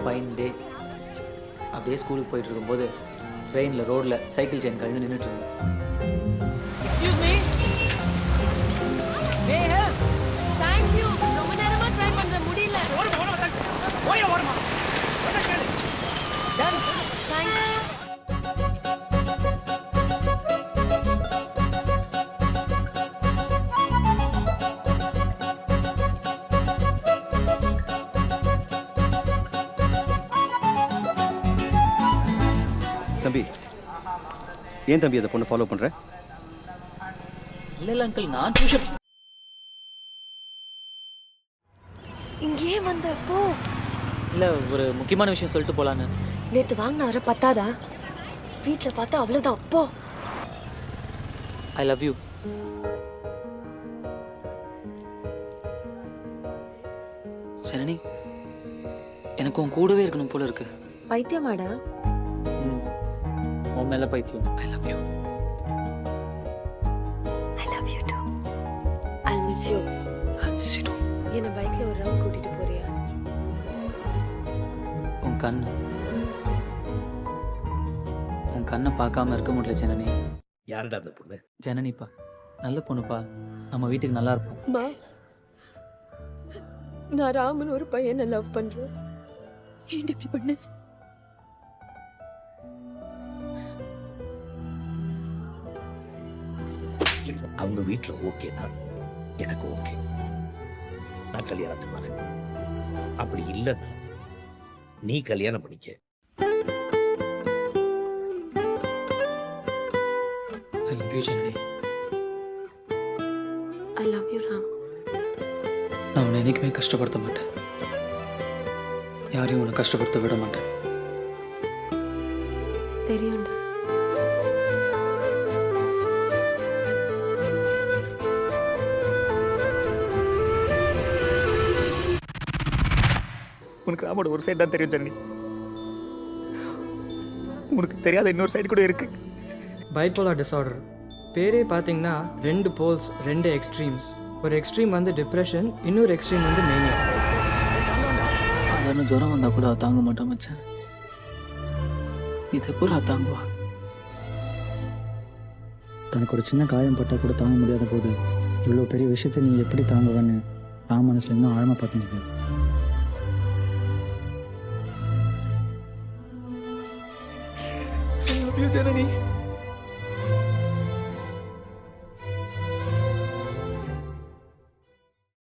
Fine day. அப்படியே ஸ்கூலுக்கு போயிட்டு இருக்கும்போது ட்ரெயினில் ரோடில் சைக்கிள் செயின் கழிஞ்சு நின்றுட்டு இருந்தேன். Excuse me. May I help? Thank you. ரொம்ப நேரமா ட்ரை பண்ற முடியல. ஓரமா. என்ன கேளு? Done. Thanks. தம்பி, ஏன் தம்பி அந்த பொண்ணை ஃபாலோ பண்ற? இல்லை அங்கிள், நான் டியூஷன். இங்கே வந்த போ. இல்லை, ஒரு முக்கியமான விஷயம் சொல்லிட்டு போகலான்னு. நேத்து வாங்கின அரை பத்தாதா? வீட்டில் பார்த்தா அவ்வளோதான். போ. I love you. ஜனனி, எனக்கு உன் கூடவே இருக்கணும் போல இருக்கு. பைத்தியமாடா? உன் மேலே பைத்தியம். I love you. I love you too. I'll miss you. I'll miss you too. என்னை பைக்கில் ஒரு ரவுண்ட் கூட்டிட்டு போறியா? உன் கண்ணை பார்க்காம இருக்க முடியல ஜனனி. யாருடா அந்த பொண்ணு? ஜனனிப்பா, நல்ல பொண்ணுப்பா. நம்ம வீட்டுக்கு நல்லா இருப்போம். அம்மா, நான் ராமன் ஒரு பையனை லவ் பண்றேன். ஏன் இப்படி பண்ண? அவங்க வீட்டில் ஓகேனா எனக்கு ஓகே, நான் கல்யாணத்துக்கு வரேன். அப்படி இல்லைன்னா நீ கல்யாணம் பண்ணிக்க. I love you Janani. I love you Ram. நான் உன்னை என்னைக்குமே கஷ்டப்படுத்த மாட்டேன். யாரையும் உன்னை கஷ்டப்படுத்த விட மாட்டேன். தெரியும்டா. உனக்கு ராமோட ஒரு சைடு தான் தெரியும் ஜனனி. உனக்கு தெரியாத இன்னொரு சைடு கூட இருக்கு. பைப்போலார் டிஸார்டர் பேரே பார்த்தீங்கன்னா 2 போல்ஸ், 2 எக்ஸ்ட்ரீம்ஸ். ஒரு எக்ஸ்ட்ரீம் வந்து டிப்ரெஷன், இன்னொரு எக்ஸ்ட்ரீம் வந்து மேனியா. சாதாரண ஜுரம் வந்தால் கூட தாங்க மாட்டேன் மச்சான். இது எப்போ தாங்குவா? தனக்கு ஒரு சின்ன காயம் பட்டால் கூட தாங்க முடியாத போது இவ்வளோ பெரிய விஷயத்தை நீ எப்படி தாங்குவேன்னு ராம் மனசில் இன்னும் ஆழமாக பார்த்துச்சு. I love you Janani.